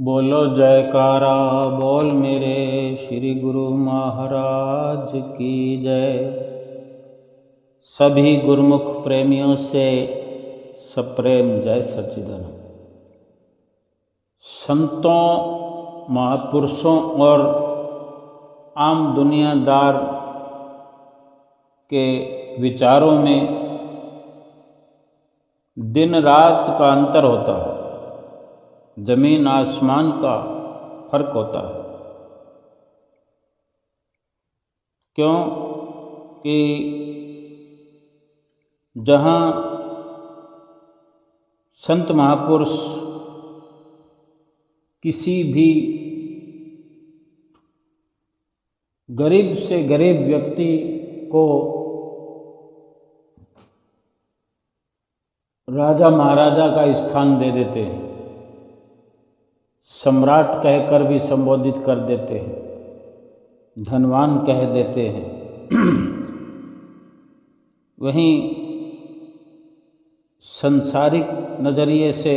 बोलो जयकारा बोल मेरे श्री गुरु महाराज की जय। सभी गुरुमुख प्रेमियों से सप्रेम जय सच्चिदानंद। संतों, महापुरुषों और आम दुनियादार के विचारों में दिन रात का अंतर होता है, जमीन आसमान का फर्क होता है। क्यों कि जहाँ संत महापुरुष किसी भी गरीब से गरीब व्यक्ति को राजा महाराजा का स्थान दे देते हैं, सम्राट कहकर भी संबोधित कर देते हैं, धनवान कह देते हैं। वहीं संसारिक नजरिए से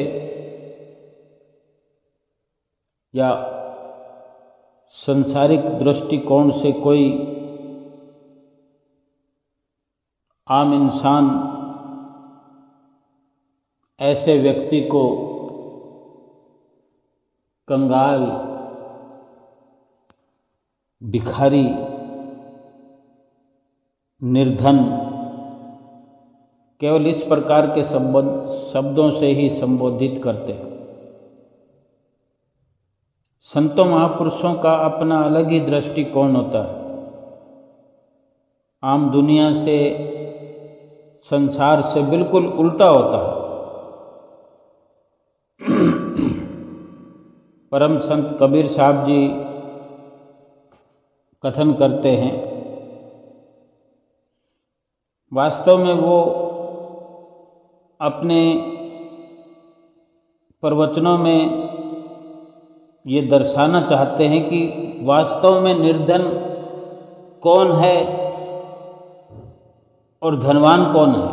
या संसारिक दृष्टिकोण से कोई आम इंसान ऐसे व्यक्ति को कंगाल, भिखारी, निर्धन केवल इस प्रकार के शब्दों से ही संबोधित करते हैं। संतों महापुरुषों का अपना अलग ही दृष्टिकोण होता है। आम दुनिया से, संसार से बिल्कुल उल्टा होता है। परम संत कबीर साहब जी कथन करते हैं, वास्तव में वो अपने प्रवचनों में ये दर्शाना चाहते हैं कि वास्तव में निर्धन कौन है और धनवान कौन है।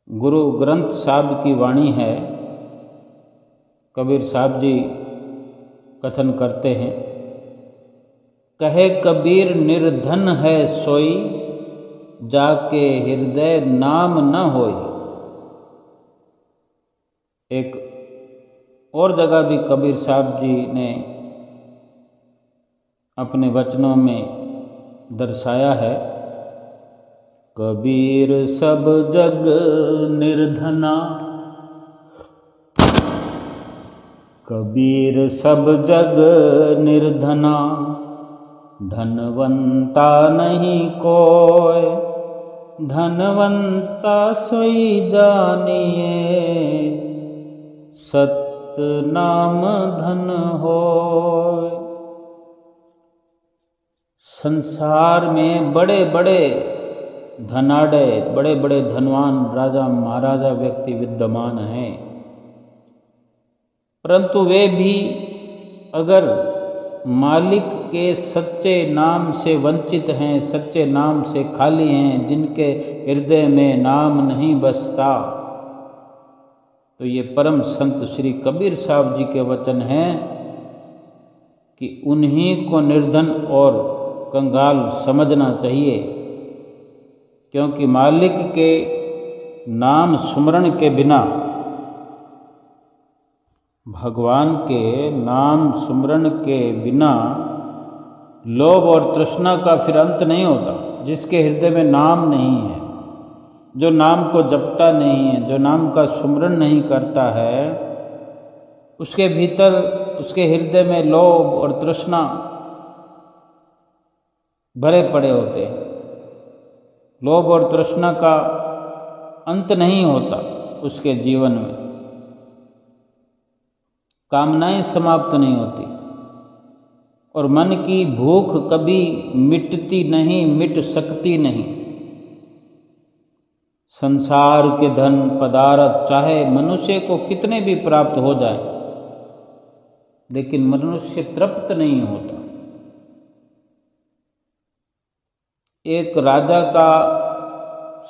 गुरु ग्रंथ साहब की वाणी है, कबीर साहब जी कथन करते हैं, कहे कबीर निर्धन है सोई, जाके हृदय नाम न होई। एक और जगह भी कबीर साहब जी ने अपने वचनों में दर्शाया है, कबीर सब जग निर्धना, कबीर सब जग निर्धना, धनवंता नहीं कोय, धनवंता सोई जानिए, सत नाम धन होय। संसार में बड़े बड़े धनाढ़, बड़े बड़े धनवान राजा महाराजा व्यक्ति विद्यमान हैं, परंतु वे भी अगर मालिक के सच्चे नाम से वंचित हैं, सच्चे नाम से खाली हैं, जिनके हृदय में नाम नहीं बसता, तो ये परम संत श्री कबीर साहब जी के वचन हैं कि उन्हीं को निर्धन और कंगाल समझना चाहिए। क्योंकि मालिक के नाम सुमरण के बिना, भगवान के नाम सुमरण के बिना लोभ और तृष्णा का फिर अंत नहीं होता। जिसके हृदय में नाम नहीं है, जो नाम को जपता नहीं है, जो नाम का सुमरण नहीं करता है, उसके भीतर, उसके हृदय में लोभ और तृष्णा भरे पड़े होते हैं। लोभ और तृष्णा का अंत नहीं होता उसके जीवन में, कामनाएं समाप्त नहीं होती और मन की भूख कभी मिटती नहीं, मिट सकती नहीं। संसार के धन पदार्थ चाहे मनुष्य को कितने भी प्राप्त हो जाए, लेकिन मनुष्य तृप्त नहीं होता। एक राजा का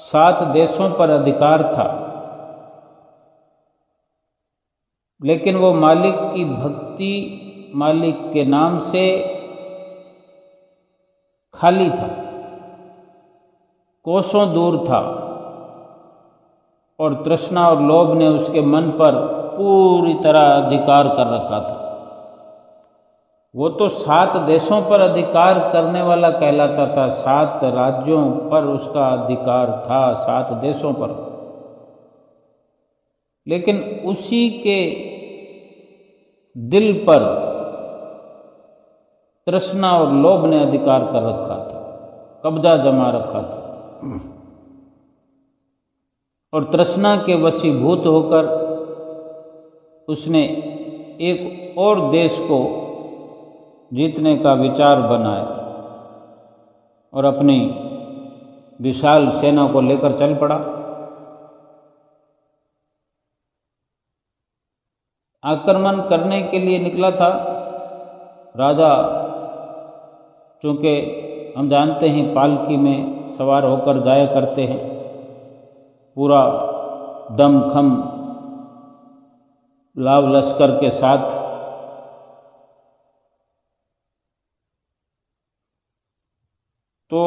7 देशों पर अधिकार था। लेकिन वो मालिक की भक्ति, मालिक के नाम से खाली था, कोसों दूर था, और तृष्णा और लोभ ने उसके मन पर पूरी तरह अधिकार कर रखा था। वो तो 7 देशों पर अधिकार करने वाला कहलाता था, 7 राज्यों पर उसका अधिकार था, 7 देशों पर। लेकिन उसी के दिल पर तृष्णा और लोभ ने अधिकार कर रखा था, कब्जा जमा रखा था। और तृष्णा के वशीभूत होकर उसने एक और देश को जीतने का विचार बनाया और अपनी विशाल सेना को लेकर चल पड़ा। आक्रमण करने के लिए निकला था। राजा, चूँकि हम जानते हैं पालकी में सवार होकर जाया करते हैं, पूरा दमखम लाव लश्कर के साथ। तो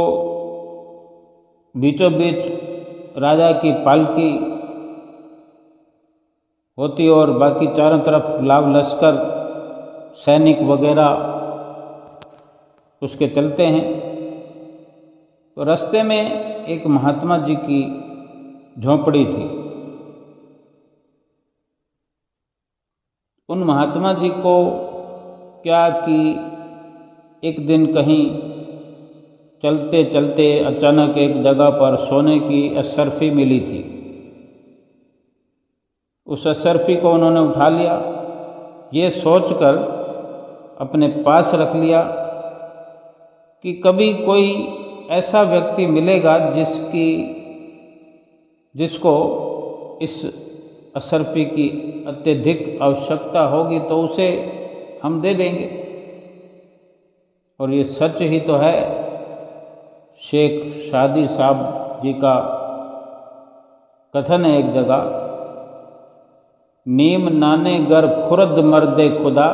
बीचों बीच राजा की पालकी होती और बाकी चारों तरफ लाव लश्कर, सैनिक वगैरह उसके चलते हैं। तो रास्ते में एक महात्मा जी की झोंपड़ी थी। उन महात्मा जी को क्या कि एक दिन कहीं चलते चलते अचानक एक जगह पर सोने की अशर्फी मिली थी। उस अशर्फी को उन्होंने उठा लिया, ये सोचकर अपने पास रख लिया कि कभी कोई ऐसा व्यक्ति मिलेगा जिसको इस अशर्फी की अत्यधिक आवश्यकता होगी तो उसे हम दे देंगे। और ये सच ही तो है। शेख शादी साहब जी का कथन है एक जगह, नीम नाने गर खुरद मर्दे खुदा,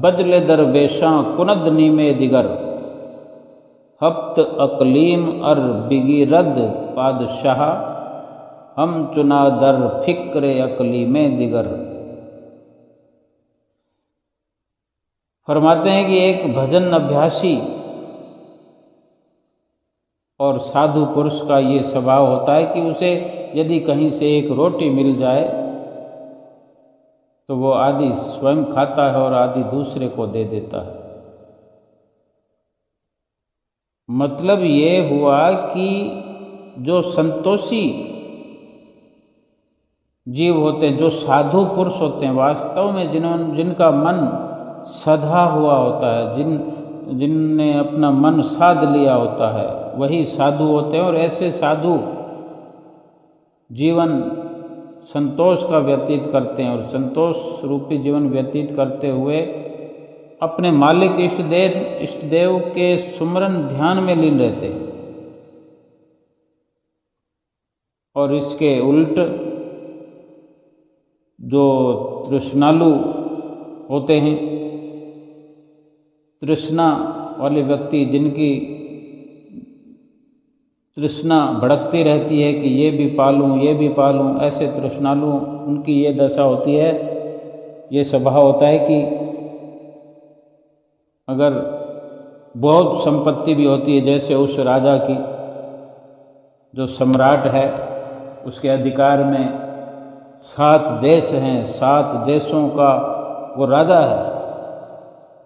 बजले दरवेशां कुनद नीमे दिगर, हफ्त अकलीम अर बिगिरद पादशाह, हम चुना दर फिक्र अकलीमे दिगर। फरमाते हैं कि एक भजन अभ्यासी और साधु पुरुष का ये स्वभाव होता है कि उसे यदि कहीं से एक रोटी मिल जाए तो वो आधी स्वयं खाता है और आधी दूसरे को दे देता है। मतलब ये हुआ कि जो संतोषी जीव होते हैं, जो साधु पुरुष होते हैं, वास्तव में जिनका मन सधा हुआ होता है, जिनने अपना मन साध लिया होता है, वही साधु होते हैं। और ऐसे साधु जीवन संतोष का व्यतीत करते हैं और संतोष रूपी जीवन व्यतीत करते हुए अपने मालिक इष्ट देव के सुमरन ध्यान में लीन रहते हैं। और इसके उल्ट जो तृष्णालु होते हैं, तृष्णा वाले व्यक्ति, जिनकी तृष्णा भड़कती रहती है कि ये भी पालूं ये भी पालूं, ऐसे तृष्णालु उनकी ये दशा होती है, ये स्वभाव होता है कि अगर बहुत संपत्ति भी होती है, जैसे उस राजा की, जो सम्राट है, उसके अधिकार में 7 देश हैं, 7 देशों का वो राजा है,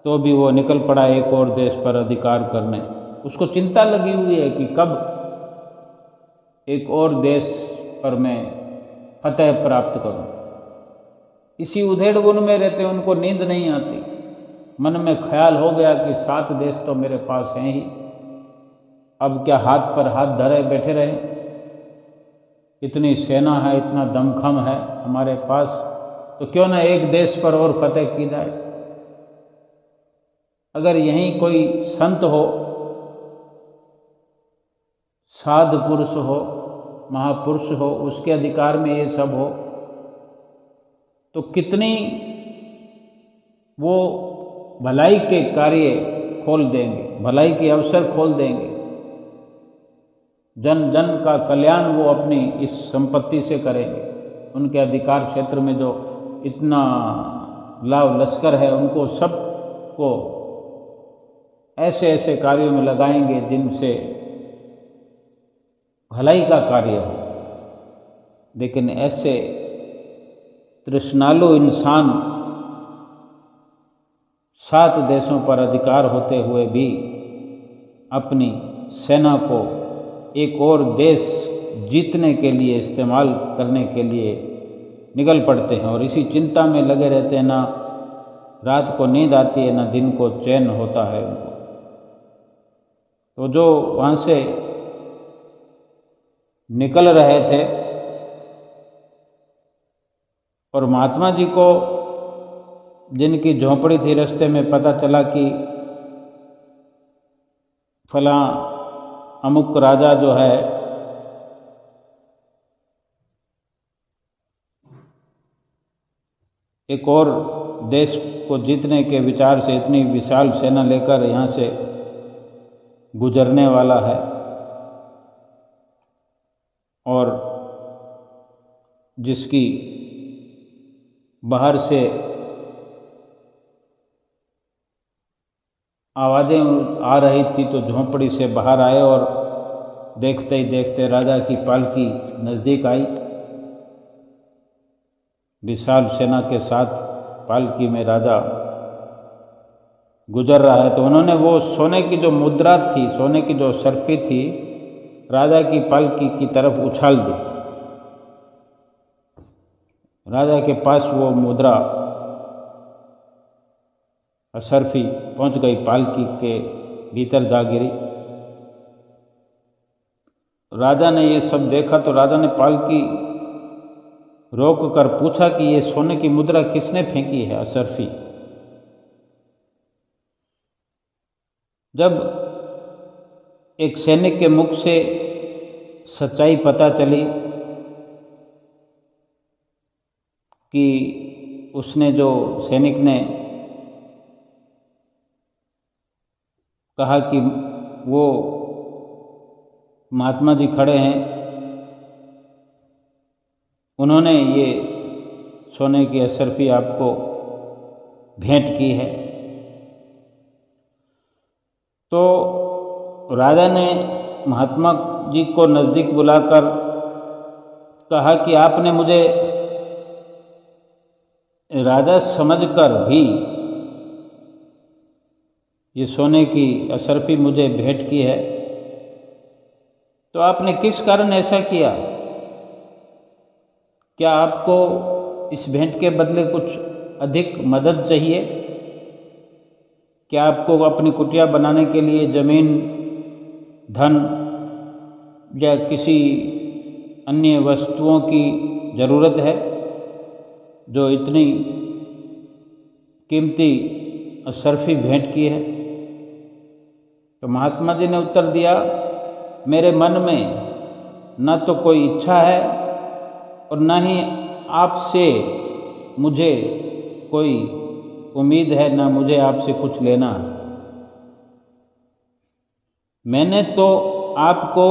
तो भी वो निकल पड़ा एक और देश पर अधिकार करने। उसको चिंता लगी हुई है कि कब एक और देश पर मैं फतह प्राप्त करूं। इसी उधेड़ बुन में रहते, उनको नींद नहीं आती। मन में ख्याल हो गया कि 7 देश तो मेरे पास हैं ही, अब क्या हाथ पर हाथ धरे बैठे रहे। इतनी सेना है, इतना दमखम है हमारे पास, तो क्यों ना एक देश पर और फतेह की जाए। अगर यहीं कोई संत हो, साधु पुरुष हो, महापुरुष हो, उसके अधिकार में ये सब हो, तो कितनी वो भलाई के कार्य खोल देंगे, भलाई के अवसर खोल देंगे। जन जन का कल्याण वो अपनी इस संपत्ति से करेंगे। उनके अधिकार क्षेत्र में जो इतना लाभ लश्कर है, उनको सबको ऐसे ऐसे कार्यों में लगाएंगे जिनसे भलाई का कार्य हो। लेकिन ऐसे तृष्णालु इंसान 7 देशों पर अधिकार होते हुए भी अपनी सेना को एक और देश जीतने के लिए इस्तेमाल करने के लिए निकल पड़ते हैं और इसी चिंता में लगे रहते हैं। ना रात को नींद आती है, ना दिन को चैन होता है उनको। तो जो वहाँ से निकल रहे थे और महात्मा जी को जिनकी झोंपड़ी थी, रास्ते में पता चला कि फलां अमुक राजा जो है एक और देश को जीतने के विचार से इतनी विशाल सेना लेकर यहाँ से गुजरने वाला है और जिसकी बाहर से आवाज़ें आ रही थी, तो झोंपड़ी से बाहर आए और देखते ही देखते राजा की पालकी नज़दीक आई। विशाल सेना के साथ पालकी में राजा गुजर रहा है। तो उन्होंने वो सोने की जो मुद्रा थी, सोने की जो सर्फी थी, राजा की पालकी की तरफ उछाल दी। राजा के पास वो मुद्रा असरफी पहुंच गई, पालकी के भीतर जा गिरी। राजा ने ये सब देखा तो राजा ने पालकी रोक कर पूछा कि ये सोने की मुद्रा किसने फेंकी है, असरफी। जब एक सैनिक के मुख से सच्चाई पता चली कि उसने, जो सैनिक ने कहा कि वो महात्मा जी खड़े हैं, उन्होंने ये सोने की असरफी आपको भेंट की है, तो राजा ने महात्मा जी को नज़दीक बुलाकर कहा कि आपने मुझे राजा समझकर भी ये सोने की असरफी मुझे भेंट की है, तो आपने किस कारण ऐसा किया? क्या आपको इस भेंट के बदले कुछ अधिक मदद चाहिए? क्या आपको अपनी कुटिया बनाने के लिए ज़मीन, धन या किसी अन्य वस्तुओं की ज़रूरत है जो इतनी कीमती असरफी भेंट की है? तो महात्मा जी ने उत्तर दिया, मेरे मन में न तो कोई इच्छा है और न ही आपसे मुझे कोई उम्मीद है, न मुझे आपसे कुछ लेना है। मैंने तो आपको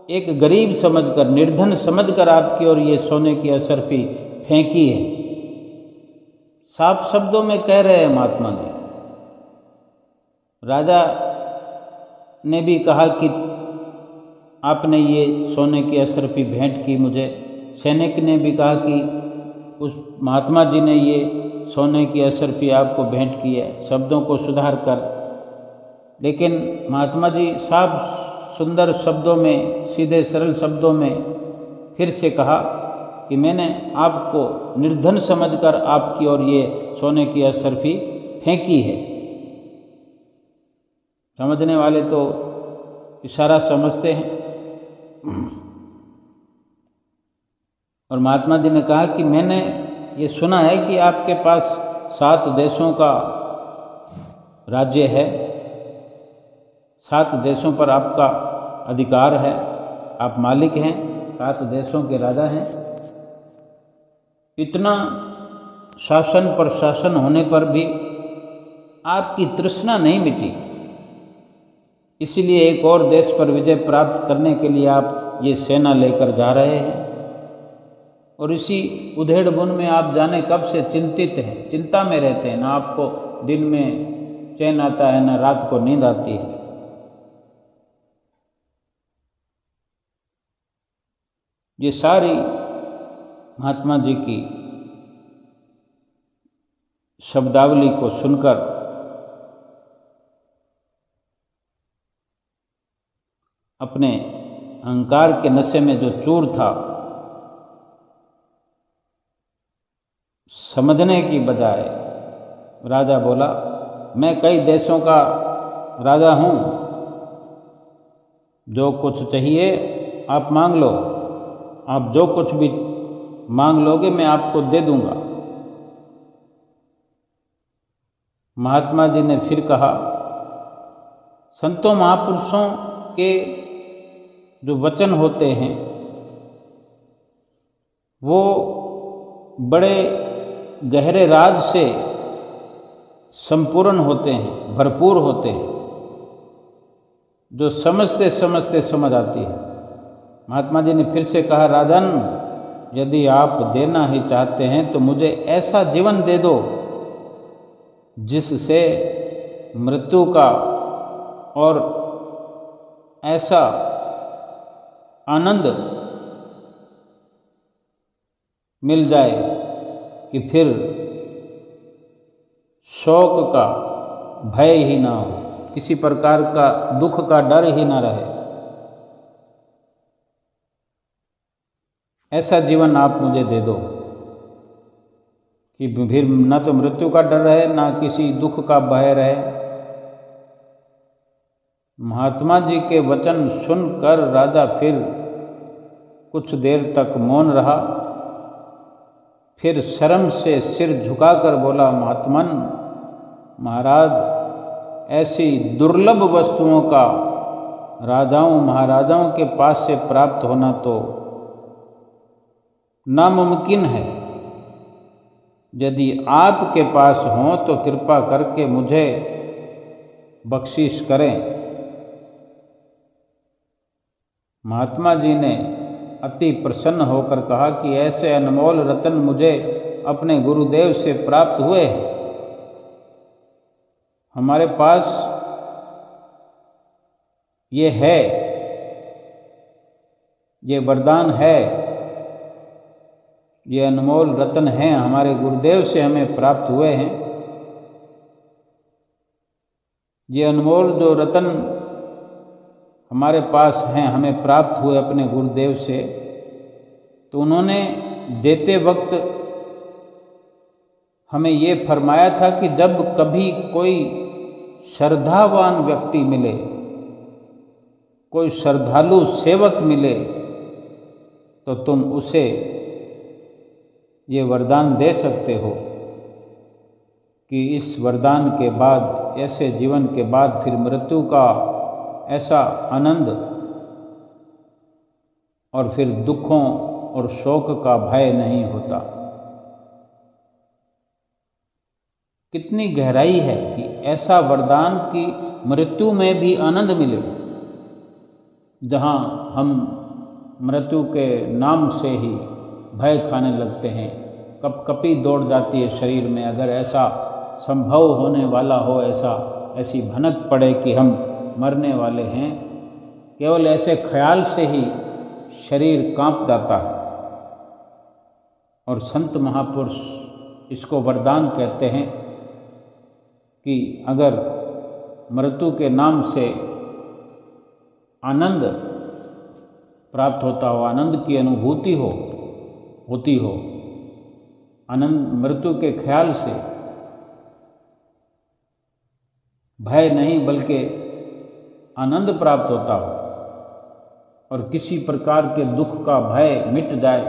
एक गरीब समझकर, निर्धन समझकर आपकी और ये सोने की असरफी फेंकी है। साफ शब्दों में कह रहे हैं महात्मा जी। राजा ने भी कहा कि आपने ये सोने की असरफी भेंट की मुझे। सैनिक ने भी कहा कि उस महात्मा जी ने ये सोने की असरफी आपको भेंट की है, शब्दों को सुधार कर। लेकिन महात्मा जी साफ सुंदर शब्दों में, सीधे सरल शब्दों में फिर से कहा कि मैंने आपको निर्धन समझकर आपकी और ये सोने की असरफी फेंकी है। समझने वाले तो इशारा समझते हैं। और महात्मा जी ने कहा कि मैंने ये सुना है कि आपके पास 7 देशों का राज्य है, 7 देशों पर आपका अधिकार है, आप मालिक हैं, 7 देशों के राजा हैं। इतना शासन प्रशासन होने पर भी आपकी तृष्णा नहीं मिटी, इसलिए एक और देश पर विजय प्राप्त करने के लिए आप ये सेना लेकर जा रहे हैं। और इसी उधेड़ बुन में आप जाने कब से चिंतित हैं, चिंता में रहते हैं। ना आपको दिन में चैन आता है, ना रात को नींद आती है। ये सारी महात्मा जी की शब्दावली को सुनकर अपने अहंकार के नशे में जो चूर था, समझने की बजाय राजा बोला, मैं कई देशों का राजा हूँ, जो कुछ चाहिए आप मांग लो, आप जो कुछ भी मांग लोगे मैं आपको दे दूंगा। महात्मा जी ने फिर कहा, संतों महापुरुषों के जो वचन होते हैं वो बड़े गहरे राज से संपूर्ण होते हैं, भरपूर होते हैं, जो समझते समझते समझ आती है। महात्मा जी ने फिर से कहा, राजन, यदि आप देना ही चाहते हैं तो मुझे ऐसा जीवन दे दो जिससे मृत्यु का और ऐसा आनंद मिल जाए कि फिर शोक का भय ही ना हो, किसी प्रकार का दुख का डर ही ना रहे। ऐसा जीवन आप मुझे दे दो कि फिर न तो मृत्यु का डर रहे, ना किसी दुख का भय रहे। महात्मा जी के वचन सुनकर राजा फिर कुछ देर तक मौन रहा, फिर शर्म से सिर झुकाकर बोला, महात्मन महाराज, ऐसी दुर्लभ वस्तुओं का राजाओं महाराजाओं के पास से प्राप्त होना तो नामुमकिन है। यदि आपके पास हो तो कृपा करके मुझे बख्शिश करें। महात्मा जी ने अति प्रसन्न होकर कहा कि ऐसे अनमोल रत्न मुझे अपने गुरुदेव से प्राप्त हुए हैं। हमारे पास ये है, ये वरदान है, ये अनमोल रत्न हैं, हमारे गुरुदेव से हमें प्राप्त हुए हैं। ये अनमोल जो रत्न हमारे पास हैं, हमें प्राप्त हुए अपने गुरुदेव से, तो उन्होंने देते वक्त हमें ये फरमाया था कि जब कभी कोई श्रद्धावान व्यक्ति मिले, कोई श्रद्धालु सेवक मिले, तो तुम उसे ये वरदान दे सकते हो कि इस वरदान के बाद, ऐसे जीवन के बाद फिर मृत्यु का ऐसा आनंद और फिर दुखों और शोक का भय नहीं होता। कितनी गहराई है कि ऐसा वरदान की मृत्यु में भी आनंद मिले। जहाँ हम मृत्यु के नाम से ही भय खाने लगते हैं, कपकपी दौड़ जाती है शरीर में। अगर ऐसा संभव होने वाला हो, ऐसी भनक पड़े कि हम मरने वाले हैं, केवल ऐसे ख्याल से ही शरीर कांप जाता है। और संत महापुरुष इसको वरदान कहते हैं कि अगर मृत्यु के नाम से आनंद प्राप्त होता हो, आनंद की अनुभूति होती हो, आनंद मृत्यु के ख्याल से भय नहीं बल्कि आनंद प्राप्त होता हो और किसी प्रकार के दुख का भय मिट जाए,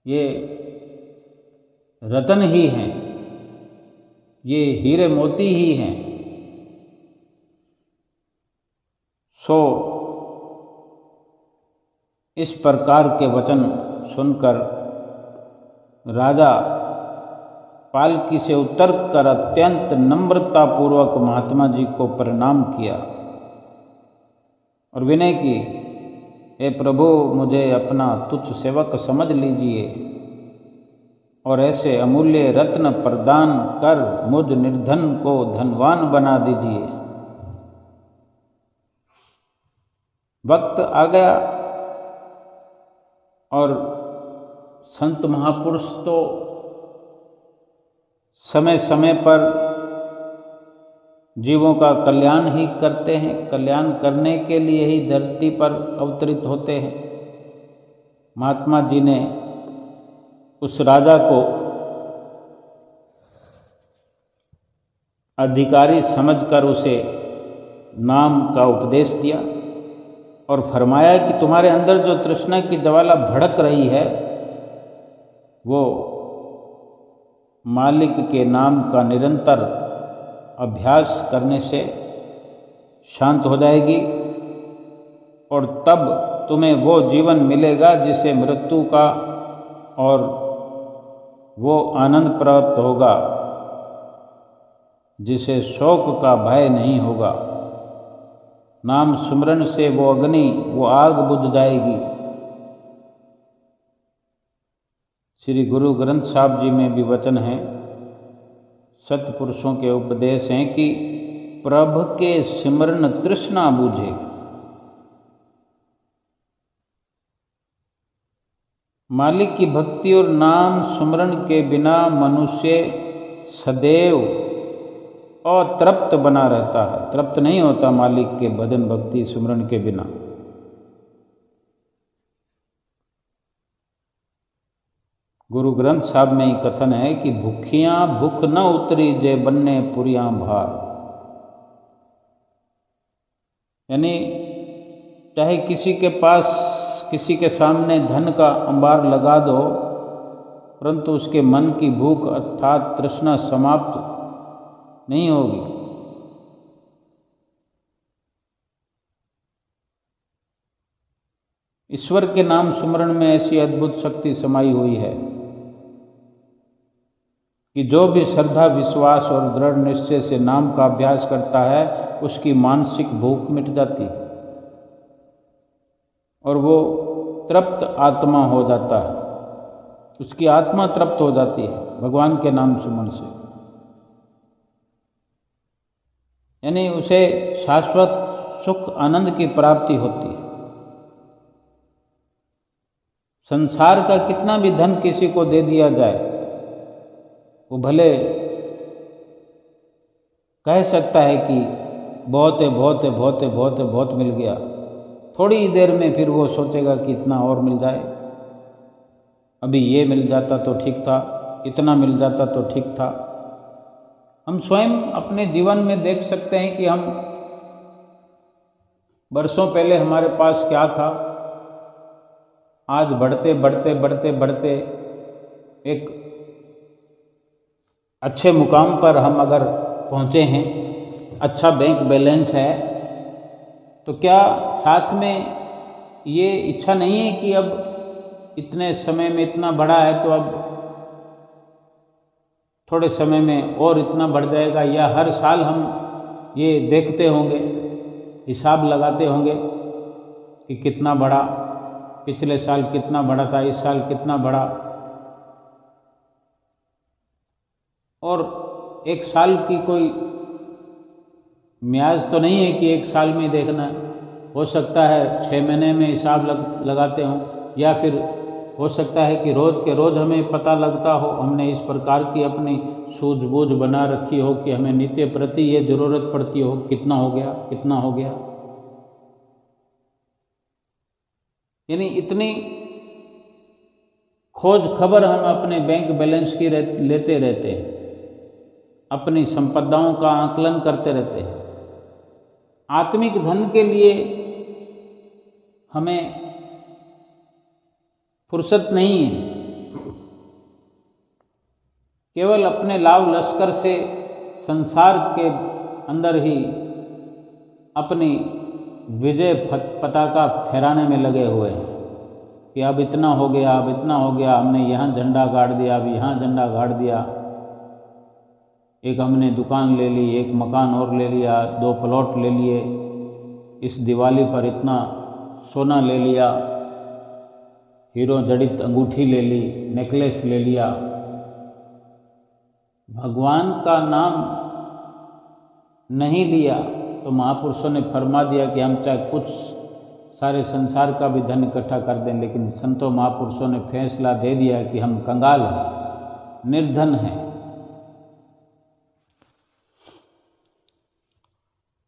ये रतन ही हैं, ये हीरे मोती ही हैं। सो इस प्रकार के वचन सुनकर राजा पालकी से उतर कर अत्यंत नम्रतापूर्वक महात्मा जी को प्रणाम किया और विनय की, हे प्रभु, मुझे अपना तुच्छ सेवक समझ लीजिए और ऐसे अमूल्य रत्न प्रदान कर मुझ निर्धन को धनवान बना दीजिए। वक्त आ गया और संत महापुरुष तो समय समय पर जीवों का कल्याण ही करते हैं, कल्याण करने के लिए ही धरती पर अवतरित होते हैं। महात्मा जी ने उस राजा को अधिकारी समझकर उसे नाम का उपदेश दिया और फरमाया कि तुम्हारे अंदर जो तृष्णा की ज्वाला भड़क रही है वो मालिक के नाम का निरंतर अभ्यास करने से शांत हो जाएगी और तब तुम्हें वो जीवन मिलेगा जिसे मृत्यु का और वो आनंद प्राप्त होगा जिसे शोक का भय नहीं होगा। नाम सुमरन से वो अग्नि, वो आग बुझ जाएगी। श्री गुरु ग्रंथ साहब जी में भी वचन है, सत्पुरुषों के उपदेश हैं कि प्रभ के सिमरन तृष्णा बूझे। मालिक की भक्ति और नाम सुमरन के बिना मनुष्य सदैव अतृप्त बना रहता है, तृप्त नहीं होता मालिक के भजन भक्ति सुमरन के बिना। गुरु ग्रंथ साहब में ही कथन है कि भूखियां भूख न उतरी जे बन्ने पुरियां भार। यानी चाहे किसी के पास, किसी के सामने धन का अंबार लगा दो, परंतु उसके मन की भूख अर्थात तृष्णा समाप्त नहीं होगी। ईश्वर के नाम सुमरण में ऐसी अद्भुत शक्ति समाई हुई है कि जो भी श्रद्धा, विश्वास और दृढ़ निश्चय से नाम का अभ्यास करता है उसकी मानसिक भूख मिट जाती है और वो तृप्त आत्मा हो जाता है, उसकी आत्मा तृप्त हो जाती है भगवान के नाम सुमन से। यानी उसे शाश्वत सुख आनंद की प्राप्ति होती है। संसार का कितना भी धन किसी को दे दिया जाए, वो भले कह सकता है कि बहुत है, बहुत है, बहुत है, बहुत है, बहुत मिल गया, थोड़ी देर में फिर वो सोचेगा कि इतना और मिल जाए, अभी ये मिल जाता तो ठीक था, इतना मिल जाता तो ठीक था। हम स्वयं अपने जीवन में देख सकते हैं कि हम वर्षों पहले हमारे पास क्या था, आज बढ़ते बढ़ते बढ़ते बढ़ते एक अच्छे मुकाम पर हम अगर पहुँचे हैं, अच्छा बैंक बैलेंस है, तो क्या साथ में ये इच्छा नहीं है कि अब इतने समय में इतना बढ़ा है तो अब थोड़े समय में और इतना बढ़ जाएगा, या हर साल हम ये देखते होंगे, हिसाब लगाते होंगे कि कितना बढ़ा, पिछले साल कितना बढ़ा था, इस साल कितना बढ़ा। और एक साल की कोई म्याज तो नहीं है कि एक साल में देखना है, हो सकता है 6 महीने में हिसाब लगाते हों, या फिर हो सकता है कि रोज़ के रोज़ हमें पता लगता हो। हमने इस प्रकार की अपनी सूझबूझ बना रखी हो कि हमें नित्य प्रति ये ज़रूरत पड़ती हो, कितना हो गया, कितना हो गया। यानी इतनी खोज खबर हम अपने बैंक बैलेंस की लेते रहते हैं, अपनी संपदाओं का आकलन करते रहते हैं। आत्मिक धन के लिए हमें फुर्सत नहीं है। केवल अपने लाभ लश्कर से संसार के अंदर ही अपनी विजय पताका फहराने में लगे हुए हैं। कि अब इतना हो गया, अब इतना हो गया, हमने यहाँ झंडा गाड़ दिया, अब यहाँ झंडा गाड़ दिया, एक हमने दुकान ले ली, एक मकान और ले लिया, 2 प्लॉट ले लिए, इस दिवाली पर इतना सोना ले लिया, हीरो जड़ित अंगूठी ले ली, नेकलेस ले लिया। भगवान का नाम नहीं लिया तो महापुरुषों ने फरमा दिया कि हम चाहे कुछ सारे संसार का भी धन इकट्ठा कर दें, लेकिन संतों महापुरुषों ने फैसला दे दिया कि हम कंगाल हैं, निर्धन हैं।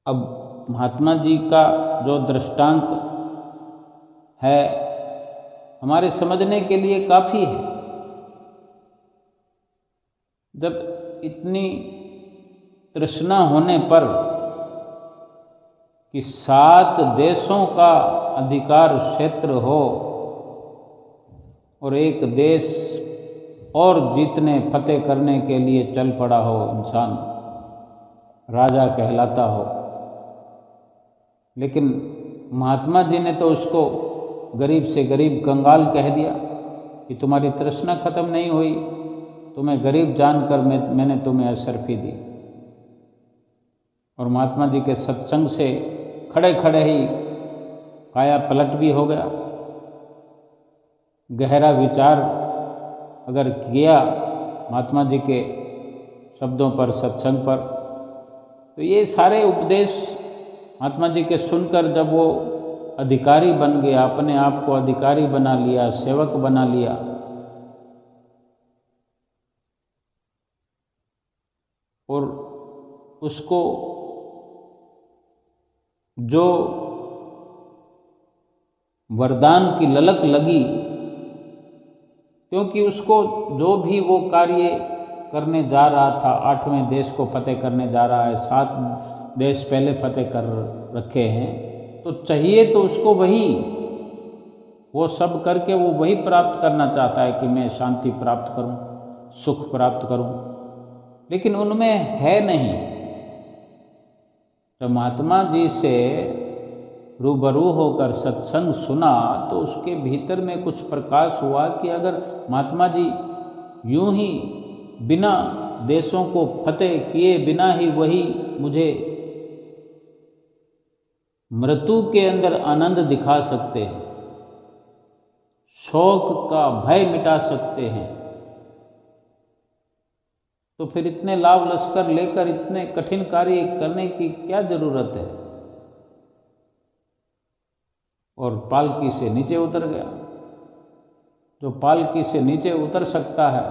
अब महात्मा जी का जो दृष्टांत है हमारे समझने के लिए काफ़ी है। जब इतनी तृष्णा होने पर कि 7 देशों का अधिकार क्षेत्र हो और एक देश और जीतने फतेह करने के लिए चल पड़ा हो, इंसान राजा कहलाता हो, लेकिन महात्मा जी ने तो उसको गरीब से गरीब कंगाल कह दिया कि तुम्हारी तृष्णा खत्म नहीं हुई, तुम्हें गरीब जानकर मैंने तुम्हें अशर्फी दी। और महात्मा जी के सत्संग से खड़े खड़े ही काया पलट भी हो गया। गहरा विचार अगर किया महात्मा जी के शब्दों पर, सत्संग पर, तो ये सारे उपदेश महात्मा जी के सुनकर जब वो अधिकारी बन गया, अपने आप को अधिकारी बना लिया, सेवक बना लिया, और उसको जो वरदान की ललक लगी, क्योंकि उसको जो भी वो कार्य करने जा रहा था, 8वें देश को फतेह करने जा रहा है, 7 देश पहले फतेह कर रखे हैं, तो चाहिए तो उसको वही, वो सब करके वो वही प्राप्त करना चाहता है कि मैं शांति प्राप्त करूं, सुख प्राप्त करूं, लेकिन उनमें है नहीं। जब महात्मा जी से रूबरू होकर सत्संग सुना तो उसके भीतर में कुछ प्रकाश हुआ कि अगर महात्मा जी यूं ही बिना देशों को फतेह किए बिना ही वही मुझे मृत्यु के अंदर आनंद दिखा सकते हैं, शोक का भय मिटा सकते हैं, तो फिर इतने लाभ लश्कर लेकर इतने कठिन कार्य करने की क्या जरूरत है। और पालकी से नीचे उतर गया। जो पालकी से नीचे उतर सकता है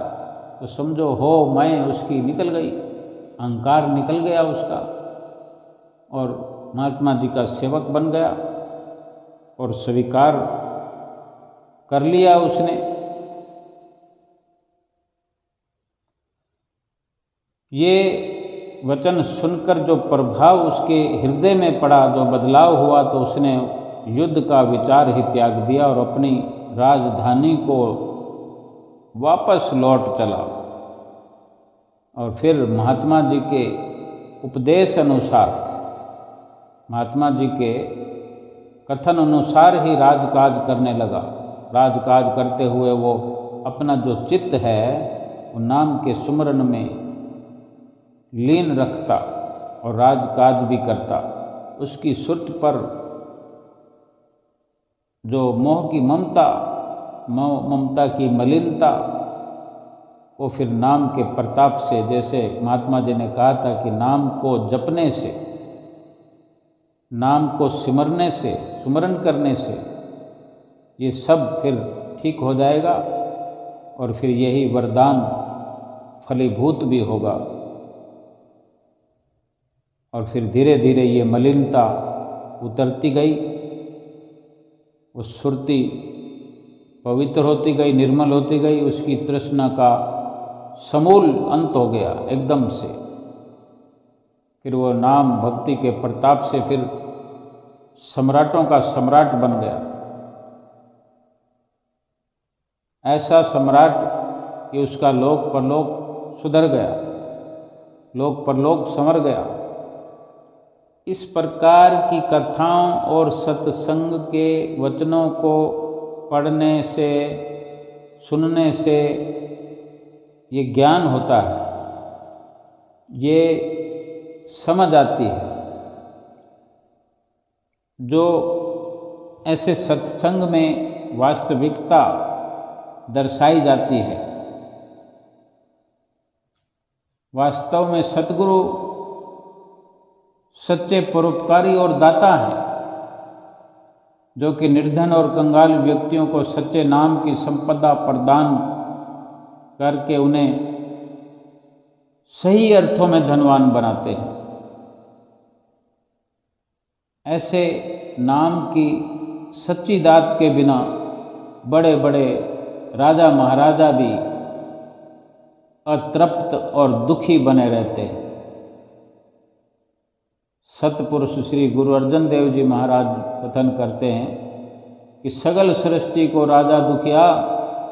तो समझो हो मैं उसकी निकल गई, अहंकार निकल गया उसका, और महात्मा जी का सेवक बन गया और स्वीकार कर लिया उसने। ये वचन सुनकर जो प्रभाव उसके हृदय में पड़ा, जो बदलाव हुआ, तो उसने युद्ध का विचार ही त्याग दिया और अपनी राजधानी को वापस लौट चला। और फिर महात्मा जी के उपदेश अनुसार, महात्मा जी के कथन अनुसार ही राजकाज करने लगा। राजकाज करते हुए वो अपना जो चित्त है वो नाम के सुमरन में लीन रखता और राजकाज भी करता। उसकी सुर्त पर जो मोह की ममता की मलिनता, वो फिर नाम के प्रताप से, जैसे महात्मा जी ने कहा था कि नाम को जपने से, नाम को सिमरने से, सुमरन करने से ये सब फिर ठीक हो जाएगा और फिर यही वरदान फलीभूत भी होगा। और फिर धीरे धीरे ये मलिनता उतरती गई, वो सुरती पवित्र होती गई, निर्मल होती गई, उसकी तृष्णा का समूल अंत हो गया एकदम से। फिर वो नाम भक्ति के प्रताप से फिर सम्राटों का सम्राट बन गया। ऐसा सम्राट कि उसका लोक परलोक सुधर गया, लोक परलोक संवर गया। इस प्रकार की कथाओं और सत्संग के वचनों को पढ़ने से, सुनने से ये ज्ञान होता है, ये समझ आती है। जो ऐसे सत्संग में वास्तविकता दर्शाई जाती है, वास्तव में सतगुरु सच्चे परोपकारी और दाता हैं, जो कि निर्धन और कंगाल व्यक्तियों को सच्चे नाम की संपदा प्रदान करके उन्हें सही अर्थों में धनवान बनाते हैं। ऐसे नाम की सच्ची दात के बिना बड़े बड़े राजा महाराजा भी अतृप्त और दुखी बने रहते हैं। सतपुरुष श्री गुरु अर्जन देव जी महाराज कथन करते हैं कि सगल सृष्टि को राजा दुखिया,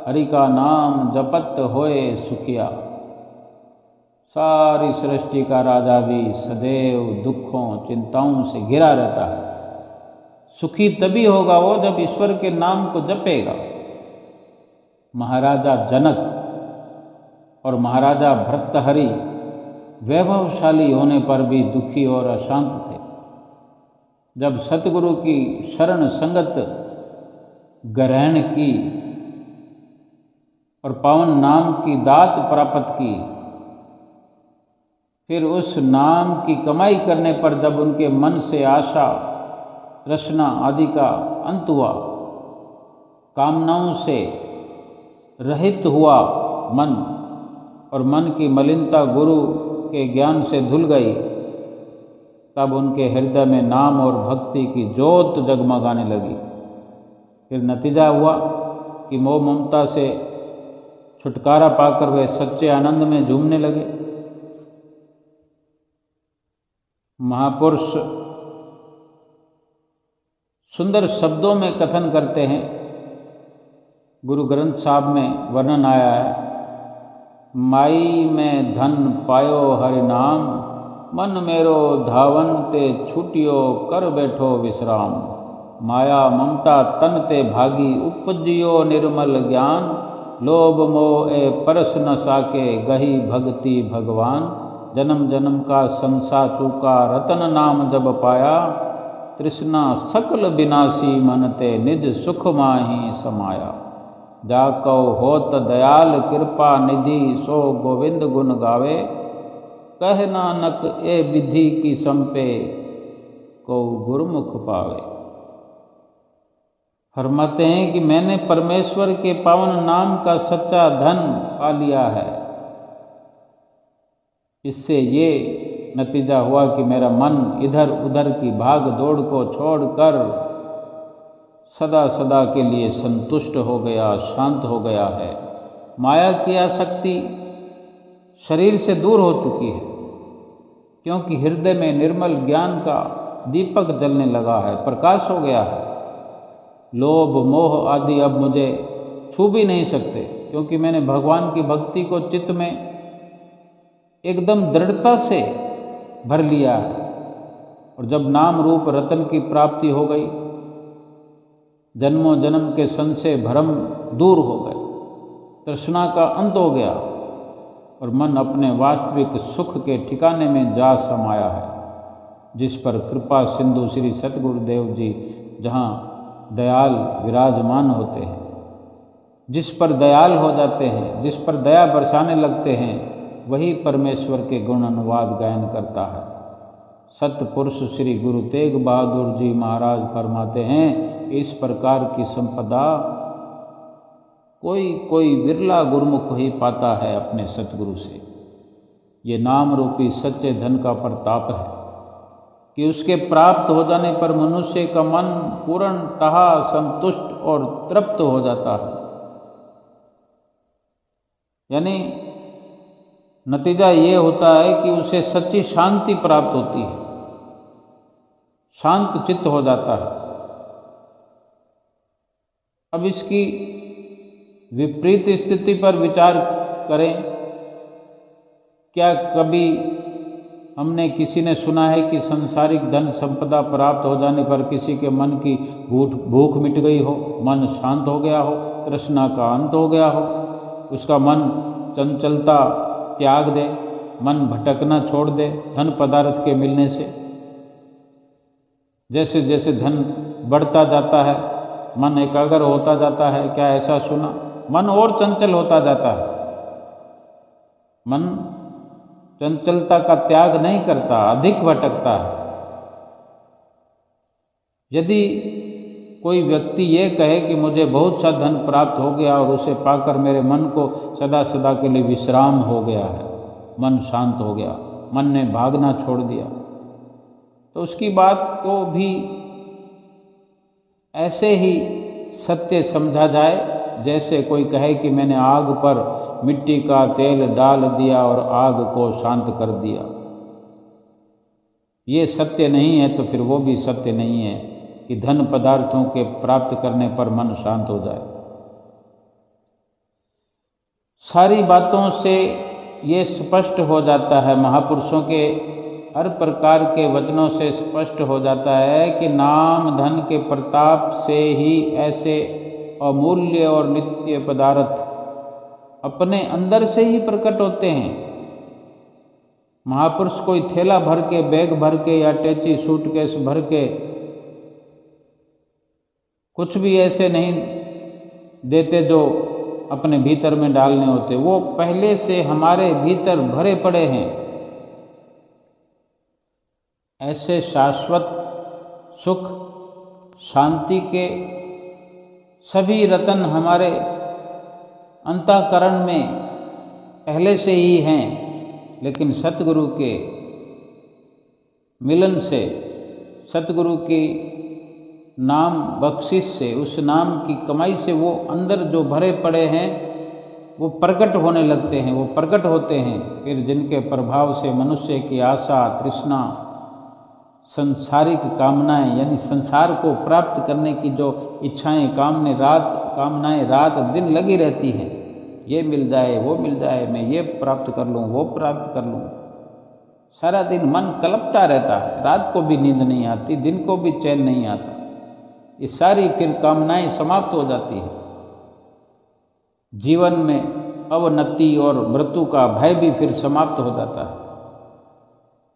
हरि का नाम जपत होए सुखिया। सारी सृष्टि का राजा भी सदैव दुखों चिंताओं से घिरा रहता है। सुखी तभी होगा वो जब ईश्वर के नाम को जपेगा। महाराजा जनक और महाराजा भर्तहरि वैभवशाली होने पर भी दुखी और अशांत थे। जब सतगुरु की शरण संगत ग्रहण की और पावन नाम की दात प्राप्त की, फिर उस नाम की कमाई करने पर जब उनके मन से आशा, तृष्णा आदि का अंत हुआ, कामनाओं से रहित हुआ मन और मन की मलिनता गुरु के ज्ञान से धुल गई, तब उनके हृदय में नाम और भक्ति की ज्योत जगमगाने लगी। फिर नतीजा हुआ कि मोह ममता से छुटकारा पाकर वे सच्चे आनंद में झूमने लगे। महापुरुष सुंदर शब्दों में कथन करते हैं, गुरु ग्रंथ साहब में वर्णन आया है, माई में धन पायो हरि नाम, मन मेरो धावन ते छूटियो कर बैठो विश्राम। माया ममता तन ते भागी, उपजियो निर्मल ज्ञान। लोभ मोह ए परस न साके, गही भक्ति भगवान। जन्म जन्म का संसा चूका, रतन नाम जब पाया। तृष्णा सकल विनाशी, मन ते निज सुख माही समाया। जाको होत दयाल कृपा निधि, सो गोविंद गुण गावे। कह नानक ए विधि की संपे, को गुरुमुख पावे। फरमाते हैं कि मैंने परमेश्वर के पावन नाम का सच्चा धन पा लिया है। इससे ये नतीजा हुआ कि मेरा मन इधर उधर की भाग दौड़ को छोड़कर सदा सदा के लिए संतुष्ट हो गया, शांत हो गया है। माया की आसक्ति शरीर से दूर हो चुकी है, क्योंकि हृदय में निर्मल ज्ञान का दीपक जलने लगा है, प्रकाश हो गया है। लोभ मोह आदि अब मुझे छू भी नहीं सकते, क्योंकि मैंने भगवान की भक्ति को चित्त में एकदम दृढ़ता से भर लिया है। और जब नाम रूप रतन की प्राप्ति हो गई, जन्मों जन्म के संशय भ्रम दूर हो गए, तृष्णा का अंत हो गया और मन अपने वास्तविक सुख के ठिकाने में जा समाया है, जिस पर कृपा सिंधु श्री सतगुरुदेव जी जहाँ दयाल विराजमान होते हैं, जिस पर दयाल हो जाते हैं, जिस पर दया बरसाने लगते हैं, वही परमेश्वर के गुण अनुवाद गायन करता है। सतपुरुष श्री गुरु तेग बहादुर जी महाराज फरमाते हैं, इस प्रकार की संपदा कोई कोई विरला गुरुमुख ही पाता है अपने सतगुरु से। ये नाम रूपी सच्चे धन का प्रताप है कि उसके प्राप्त हो जाने पर मनुष्य का मन पूर्णतः संतुष्ट और तृप्त हो जाता है। यानी नतीजा ये होता है कि उसे सच्ची शांति प्राप्त होती है, शांत चित्त हो जाता है। अब इसकी विपरीत स्थिति पर विचार करें। क्या कभी हमने किसी ने सुना है कि सांसारिक धन संपदा प्राप्त हो जाने पर किसी के मन की भूख मिट गई हो, मन शांत हो गया हो, तृष्णा का अंत हो गया हो, उसका मन चंचलता त्याग दे, मन भटकना छोड़ दे धन पदार्थ के मिलने से। जैसे जैसे धन बढ़ता जाता है मन एकाग्र होता जाता है। क्या ऐसा सुना? मन और चंचल होता जाता है। मन चंचलता का त्याग नहीं करता, अधिक भटकता है। यदि कोई व्यक्ति ये कहे कि मुझे बहुत सा धन प्राप्त हो गया और उसे पाकर मेरे मन को सदा सदा के लिए विश्राम हो गया है, मन शांत हो गया, मन ने भागना छोड़ दिया, तो उसकी बात को भी ऐसे ही सत्य समझा जाए जैसे कोई कहे कि मैंने आग पर मिट्टी का तेल डाल दिया और आग को शांत कर दिया। ये सत्य नहीं है तो फिर वो भी सत्य नहीं है कि धन पदार्थों के प्राप्त करने पर मन शांत हो जाए। सारी बातों से ये स्पष्ट हो जाता है, महापुरुषों के हर प्रकार के वचनों से स्पष्ट हो जाता है कि नाम धन के प्रताप से ही ऐसे अमूल्य और नित्य पदार्थ अपने अंदर से ही प्रकट होते हैं। महापुरुष कोई थैला भर के, बैग भर के या टैची सूटकेस भर के कुछ भी ऐसे नहीं देते जो अपने भीतर में डालने होते। वो पहले से हमारे भीतर भरे पड़े हैं। ऐसे शाश्वत सुख शांति के सभी रतन हमारे अंतःकरण में पहले से ही हैं, लेकिन सतगुरु के मिलन से, सतगुरु की नाम बख्शिश से, उस नाम की कमाई से वो अंदर जो भरे पड़े हैं वो प्रकट होने लगते हैं, वो प्रकट होते हैं। फिर जिनके प्रभाव से मनुष्य की आशा, तृष्णा, संसारिक कामनाएं यानी संसार को प्राप्त करने की जो इच्छाएं, कामनाएं रात दिन लगी रहती हैं, ये मिल जाए, वो मिल जाए, मैं ये प्राप्त कर लूँ, वो प्राप्त कर लूँ। सारा दिन मन कलपता रहता है, रात को भी नींद नहीं आती, दिन को भी चैन नहीं आता। ये सारी फिर कामनाएं समाप्त हो जाती हैं। जीवन में अवनति और मृत्यु का भय भी फिर समाप्त हो जाता है।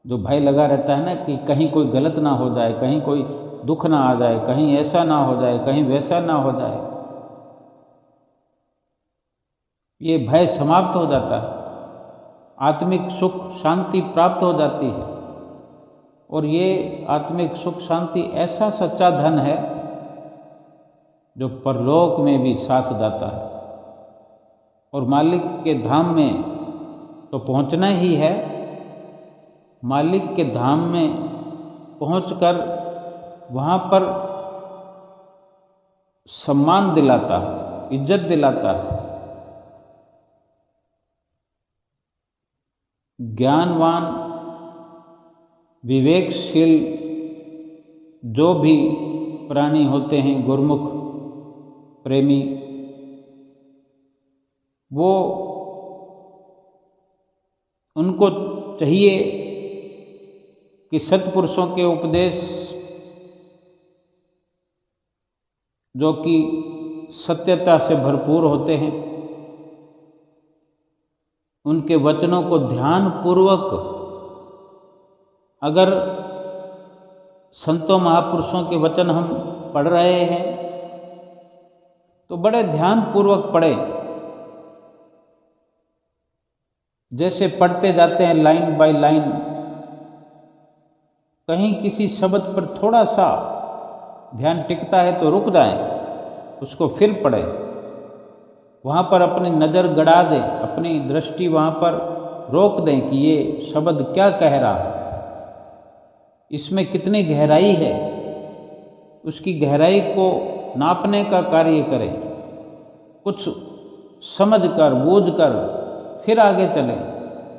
जो भय लगा रहता है ना कि कहीं कोई गलत ना हो जाए, कहीं कोई दुख ना आ जाए, कहीं ऐसा ना हो जाए, कहीं वैसा ना हो जाए, ये भय समाप्त हो जाता है। आत्मिक सुख शांति प्राप्त हो जाती है। और ये आत्मिक सुख शांति ऐसा सच्चा धन है जो परलोक में भी साथ जाता है। और मालिक के धाम में तो पहुंचना ही है। मालिक के धाम में पहुंचकर वहाँ पर सम्मान दिलाता है, इज्जत दिलाता है। ज्ञानवान विवेकशील जो भी प्राणी होते हैं, गुरुमुख प्रेमी, वो उनको चाहिए कि सत्पुरुषों के उपदेश जो कि सत्यता से भरपूर होते हैं, उनके वचनों को ध्यान पूर्वक अगर संतों महापुरुषों के वचन हम पढ़ रहे हैं तो बड़े ध्यान पूर्वक पढ़े। जैसे पढ़ते जाते हैं लाइन बाय लाइन, कहीं किसी शब्द पर थोड़ा सा ध्यान टिकता है तो रुक जाएं, उसको फिर पढ़ें। वहाँ पर अपनी नज़र गड़ा दें, अपनी दृष्टि वहाँ पर रोक दें कि ये शब्द क्या कह रहा है, इसमें कितनी गहराई है, उसकी गहराई को नापने का कार्य करें। कुछ समझकर बूझकर फिर आगे चलें।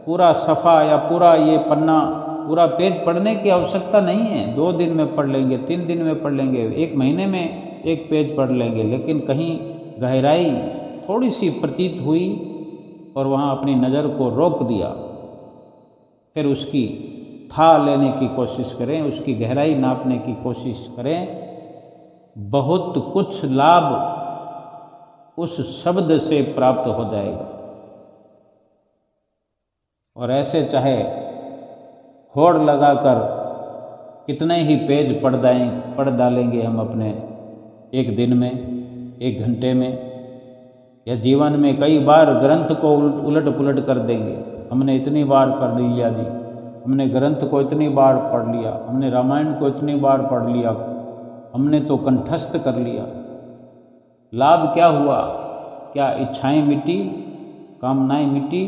पूरा सफ़ा या पूरा ये पन्ना, पूरा पेज पढ़ने की आवश्यकता नहीं है। 2 दिन में पढ़ लेंगे, 3 दिन में पढ़ लेंगे, 1 महीने में 1 पेज पढ़ लेंगे, लेकिन कहीं गहराई थोड़ी सी प्रतीत हुई और वहाँ अपनी नज़र को रोक दिया, फिर उसकी था लेने की कोशिश करें, उसकी गहराई नापने की कोशिश करें, बहुत कुछ लाभ उस शब्द से प्राप्त हो जाएगा। और ऐसे चाहे होड़ लगाकर कितने ही पेज पढ़ डालेंगे हम अपने एक दिन में, एक घंटे में, या जीवन में कई बार ग्रंथ को उलट पुलट कर देंगे। हमने इतनी बार पढ़ लिया जी, हमने ग्रंथ को इतनी बार पढ़ लिया, हमने रामायण को इतनी बार पढ़ लिया, हमने तो कंठस्थ कर लिया। लाभ क्या हुआ? क्या इच्छाएं मिटी, कामनाएं मिटी,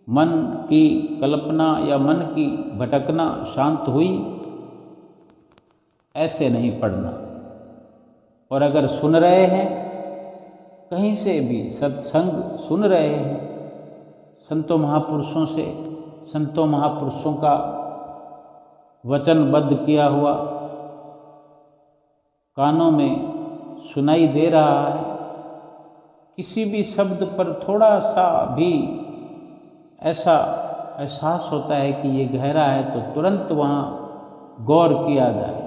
मन की कल्पना या मन की भटकना शांत हुई? ऐसे नहीं पढ़ना। और अगर सुन रहे हैं, कहीं से भी सत्संग सुन रहे हैं, संतों महापुरुषों से, संतों महापुरुषों का वचनबद्ध किया हुआ कानों में सुनाई दे रहा है, किसी भी शब्द पर थोड़ा सा भी ऐसा एहसास होता है कि ये गहरा है, तो तुरंत वहाँ गौर किया जाए,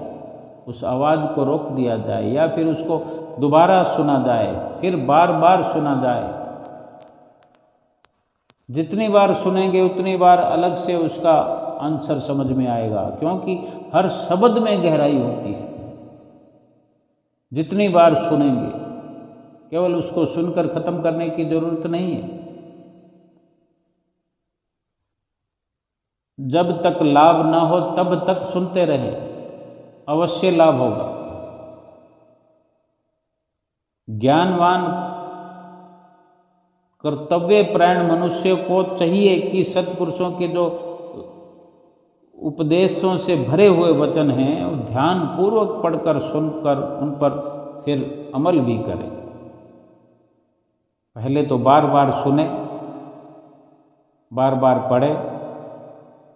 उस आवाज़ को रोक दिया जाए, या फिर उसको दोबारा सुना जाए, फिर बार बार सुना जाए। जितनी बार सुनेंगे उतनी बार अलग से उसका आंसर समझ में आएगा, क्योंकि हर शब्द में गहराई होती है। जितनी बार सुनेंगे, केवल उसको सुनकर खत्म करने की जरूरत नहीं है। जब तक लाभ ना हो तब तक सुनते रहें, अवश्य लाभ होगा। ज्ञानवान कर्तव्य परायण मनुष्य को चाहिए कि सत्पुरुषों के जो उपदेशों से भरे हुए वचन हैं, ध्यान पूर्वक पढ़कर सुनकर उन पर फिर अमल भी करें। पहले तो बार बार सुने, बार बार पढ़े,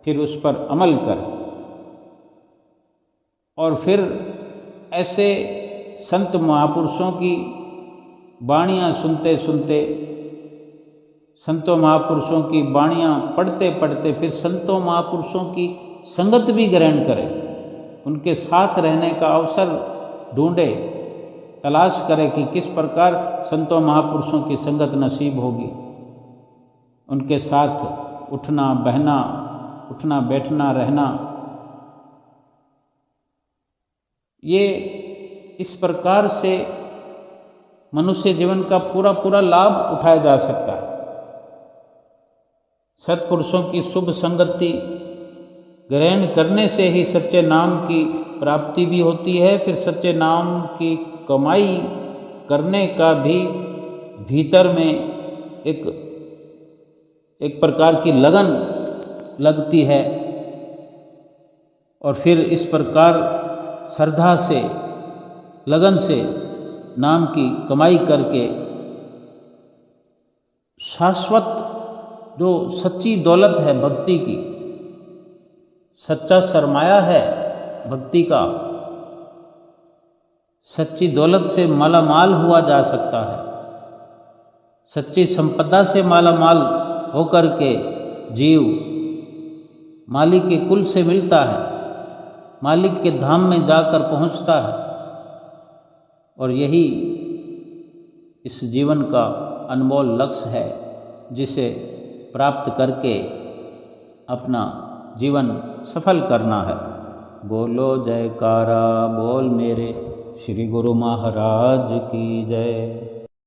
फिर उस पर अमल करें। और फिर ऐसे संत महापुरुषों की वाणियाँ सुनते सुनते, संतों महापुरुषों की वाणियाँ पढ़ते पढ़ते फिर संतों महापुरुषों की संगत भी ग्रहण करें, उनके साथ रहने का अवसर ढूंढे, तलाश करें कि किस प्रकार संतों महापुरुषों की संगत नसीब होगी। उनके साथ उठना बहना, उठना बैठना रहना, ये इस प्रकार से मनुष्य जीवन का पूरा पूरा लाभ उठाया जा सकता है। सत्पुरुषों की शुभ संगति ग्रहण करने से ही सच्चे नाम की प्राप्ति भी होती है। फिर सच्चे नाम की कमाई करने का भी भीतर में एक प्रकार की लगन लगती है। और फिर इस प्रकार श्रद्धा से, लगन से नाम की कमाई करके शाश्वत जो सच्ची दौलत है भक्ति की, सच्चा सरमाया है भक्ति का, सच्ची दौलत से मालामाल हुआ जा सकता है। सच्ची संपदा से मालामाल होकर के जीव मालिक के कुल से मिलता है, मालिक के धाम में जाकर पहुंचता है। और यही इस जीवन का अनमोल लक्ष्य है, जिसे प्राप्त करके अपना जीवन सफल करना है। बोलो जयकारा बोल मेरे श्री गुरु महाराज की जय।